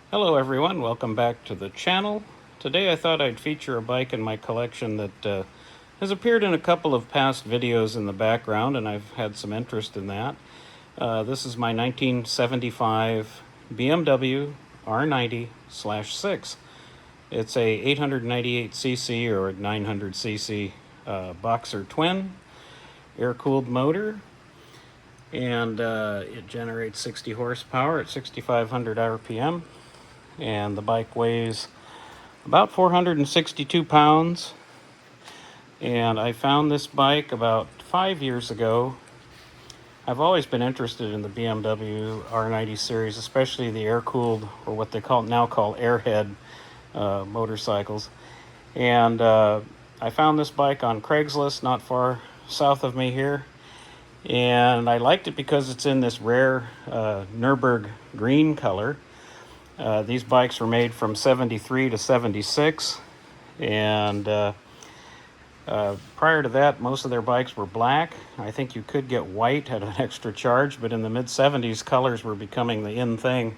Hello everyone, welcome back to the channel. Today I thought I'd feature a bike in my collection that has appeared in a couple of past videos in the background, and I've had some interest in that. This is my 1975 BMW R90/6. It's a 898cc or 900cc boxer twin, air-cooled motor, and it generates 60 horsepower at 6,500 RPM. And the bike weighs about 462 pounds. And I found this bike about 5 years ago. I've always been interested in the BMW R90 series, especially the air-cooled, or what they now call airhead motorcycles. And I found this bike on Craigslist not far south of me here. And I liked it because it's in this rare Nürburgring green color. These bikes were made from 73 to 76, and prior to that, most of their bikes were black. I think you could get white at an extra charge, but in the mid-70s, colors were becoming the in thing,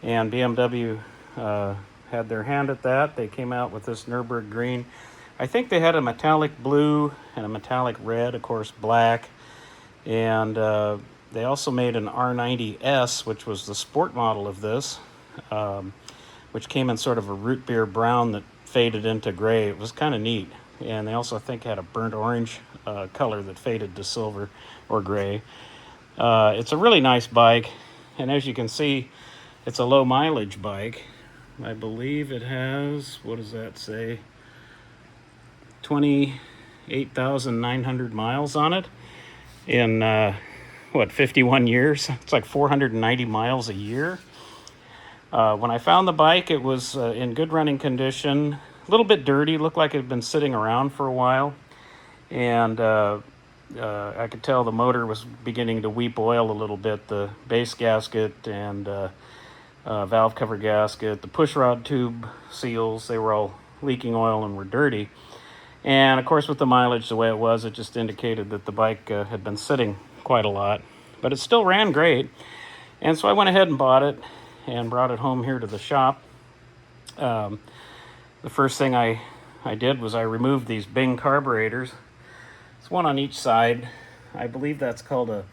and BMW had their hand at that. They came out with this Nürburgring green. I think they had a metallic blue and a metallic red, of course, black, and they also made an R90S, which was the sport model of this. Which came in sort of a root beer brown that faded into gray. It was kind of neat. And they also, I think, had a burnt orange color that faded to silver or gray. It's a really nice bike, and as you can see, it's a low mileage bike. I believe it has, what does that say, 28,900 miles on it in 51 years. It's like 490 miles a year. When I found the bike, it was in good running condition, a little bit dirty, looked like it had been sitting around for a while, and I could tell the motor was beginning to weep oil a little bit. The base gasket and valve cover gasket, the pushrod tube seals, they were all leaking oil and were dirty. And of course, with the mileage the way it was, it just indicated that the bike had been sitting quite a lot, but it still ran great. And so I went ahead and bought it and brought it home here to the shop. The first thing I did was I removed these Bing carburetors. It's one on each side. I believe that's called a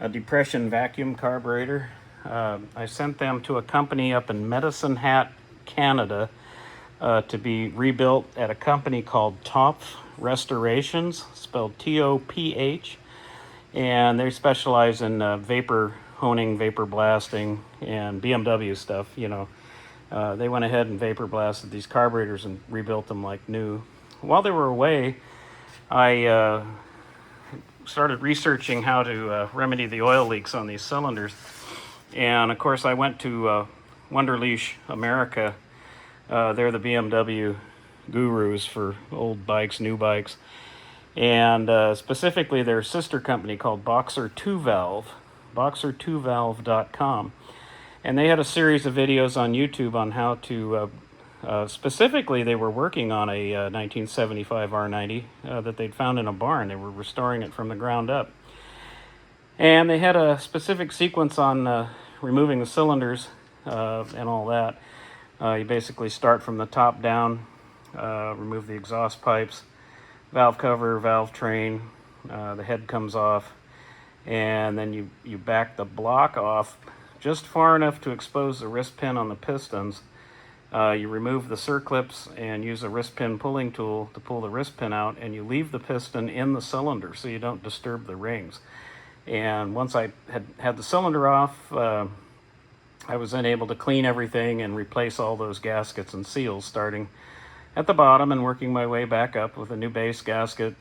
depression vacuum carburetor. I sent them to a company up in Medicine Hat, Canada, to be rebuilt at a company called Topf Restorations, spelled T-O-P-H, and they specialize in vapor honing, vapor blasting, and BMW stuff. They went ahead and vapor blasted these carburetors and rebuilt them like new. While they were away, I started researching how to remedy the oil leaks on these cylinders. And of course, I went to Wunderlich America. They're the BMW gurus for old bikes, new bikes. And specifically their sister company called Boxer 2 Valve, boxer2valve.com. And they had a series of videos on YouTube on how to, specifically they were working on a 1975 R90 that they'd found in a barn. They were restoring it from the ground up. And they had a specific sequence on removing the cylinders and all that. You basically start from the top down, remove the exhaust pipes, valve cover, valve train, the head comes off, and then you back the block off just far enough to expose the wrist pin on the pistons. You remove the circlips and use a wrist pin pulling tool to pull the wrist pin out, and you leave the piston in the cylinder so you don't disturb the rings. And once I had the cylinder off, I was then able to clean everything and replace all those gaskets and seals, starting at the bottom and working my way back up with a new base gasket,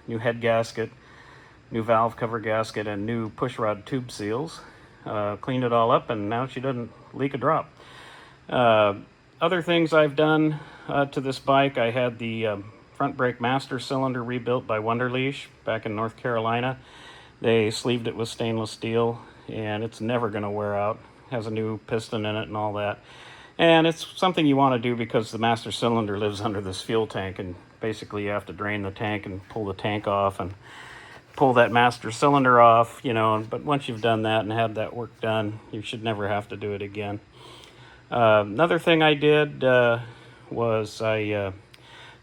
new head gasket, new valve cover gasket, and new pushrod tube seals. Cleaned it all up, and now she doesn't leak a drop. Other things I've done to this bike, I had the front brake master cylinder rebuilt by Wunderlich back in North Carolina. They sleeved it with stainless steel, and it's never going to wear out. Has a new piston in it and all that. And it's something you want to do because the master cylinder lives under this fuel tank, and basically you have to drain the tank and pull the tank off and pull that master cylinder off, but once you've done that and had that work done, you should never have to do it again. Another thing I did was I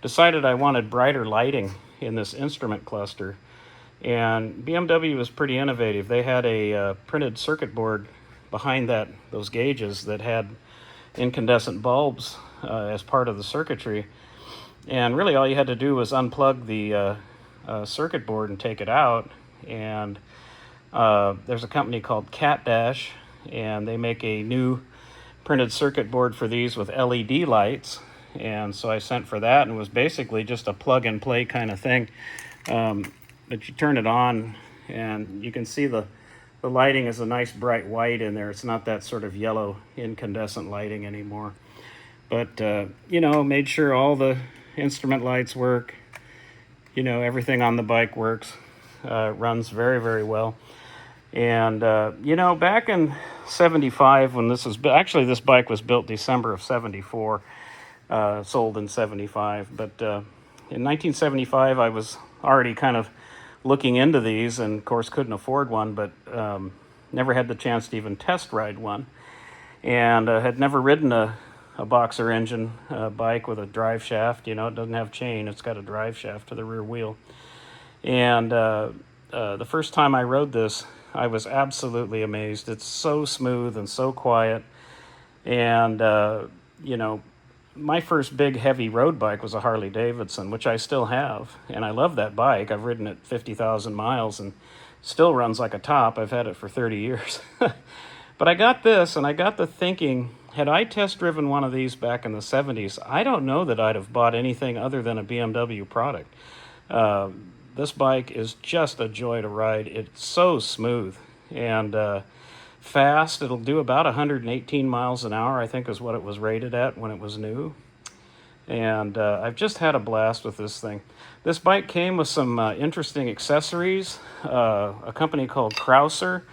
decided I wanted brighter lighting in this instrument cluster. And BMW was pretty innovative. They had a printed circuit board behind those gauges that had incandescent bulbs as part of the circuitry. And really all you had to do was unplug the circuit board and take it out. And there's a company called Cat Dash, and they make a new printed circuit board for these with LED lights. And so I sent for that, and it was basically just a plug and play kind of thing. But you turn it on and you can see the lighting is a nice bright white in there. It's not that sort of yellow incandescent lighting anymore. But, made sure all the instrument lights work. Everything on the bike works. Runs very, very well. And, back in 75 when this bike was built December of 74, sold in 75. But in 1975, I was already kind of looking into these, and of course couldn't afford one, but never had the chance to even test ride one, and had never ridden a boxer engine bike with a drive shaft. It doesn't have chain, it's got a drive shaft to the rear wheel. And the first time I rode this, I was absolutely amazed. It's so smooth and so quiet. And my first big heavy road bike was a Harley Davidson, which I still have, and I love that bike. I've ridden it 50,000 miles and still runs like a top. I've had it for 30 years. But I got this, and I got to thinking, had I test driven one of these back in the 70s, I don't know that I'd have bought anything other than a BMW product. This bike is just a joy to ride. It's so smooth and fast. It'll do about 118 miles an hour, I think is what it was rated at when it was new. And I've just had a blast with this thing. This bike came with some interesting accessories. A company called Krauser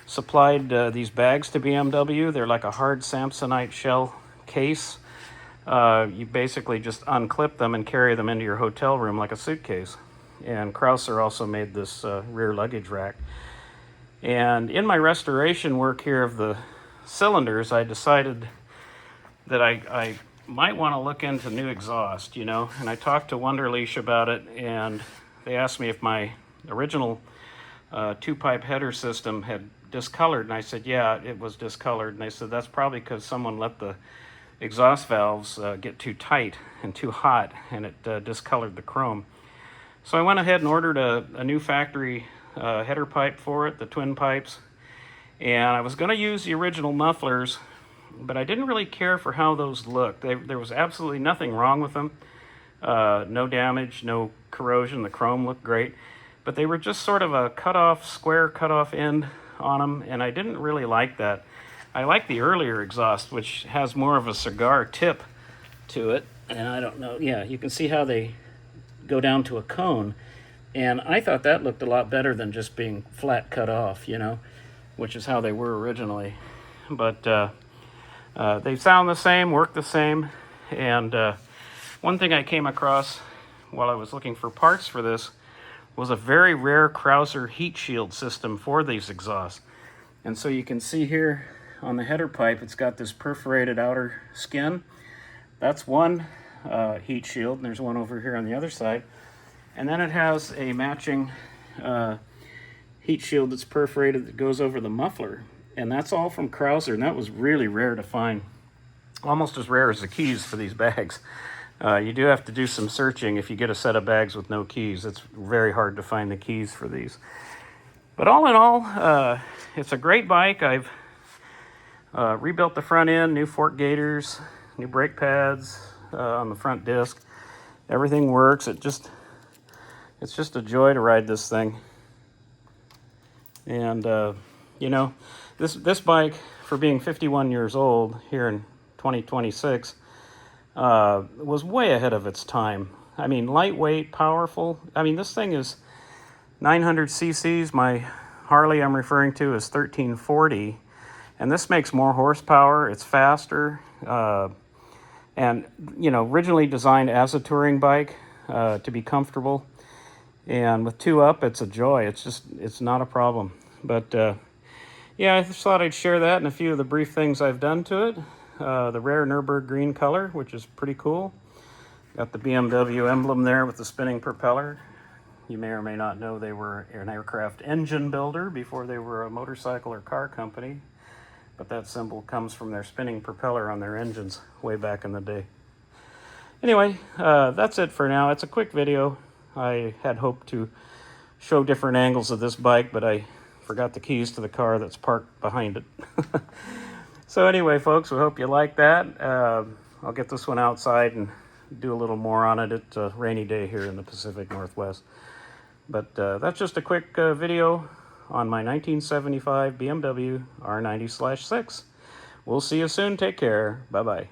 supplied these bags to BMW. They're like a hard Samsonite shell case. You basically just unclip them and carry them into your hotel room like a suitcase. And Krauser also made this rear luggage rack. And in my restoration work here of the cylinders, I decided that I might want to look into new exhaust, and I talked to Wunderlich about it, and they asked me if my original two-pipe header system had discolored, and I said, yeah, it was discolored, and they said that's probably because someone let the exhaust valves get too tight and too hot, and it discolored the chrome. So I went ahead and ordered a new factory header pipe for it, the twin pipes, and I was going to use the original mufflers, but I didn't really care for how those looked. There was absolutely nothing wrong with them. No damage, no corrosion. The chrome looked great, but they were just sort of a square cut-off end on them, and I didn't really like that. I like the earlier exhaust, which has more of a cigar tip to it, and I don't know. Yeah, you can see how they go down to a cone. And I thought that looked a lot better than just being flat cut off, which is how they were originally. But they sound the same, work the same. And one thing I came across while I was looking for parts for this was a very rare Krauser heat shield system for these exhausts. And so you can see here on the header pipe, it's got this perforated outer skin. That's one heat shield, and there's one over here on the other side. And then it has a matching heat shield that's perforated that goes over the muffler. And that's all from Krauser, and that was really rare to find. Almost as rare as the keys for these bags. You do have to do some searching if you get a set of bags with no keys. It's very hard to find the keys for these. But all in all, it's a great bike. I've rebuilt the front end, new fork gaiters, new brake pads on the front disc. Everything works. It's just a joy to ride this thing. And, this bike, for being 51 years old here in 2026, was way ahead of its time. I mean, lightweight, powerful. I mean, this thing is 900 cc's. My Harley I'm referring to is 1340. And this makes more horsepower. It's faster. And, originally designed as a touring bike to be comfortable. And with two up, it's a joy. It's not a problem. But, I just thought I'd share that and a few of the brief things I've done to it. the rare Nürburgring color, which is pretty cool. Got the BMW emblem there with the spinning propeller. You may or may not know they were an aircraft engine builder before they were a motorcycle or car company. But that symbol comes from their spinning propeller on their engines way back in the day. Anyway, that's it for now. It's a quick video. I had hoped to show different angles of this bike, but I forgot the keys to the car that's parked behind it. So anyway, folks, we hope you like that. I'll get this one outside and do a little more on it. It's a rainy day here in the Pacific Northwest. But that's just a quick video on my 1975 BMW R90/6. We'll see you soon. Take care. Bye-bye.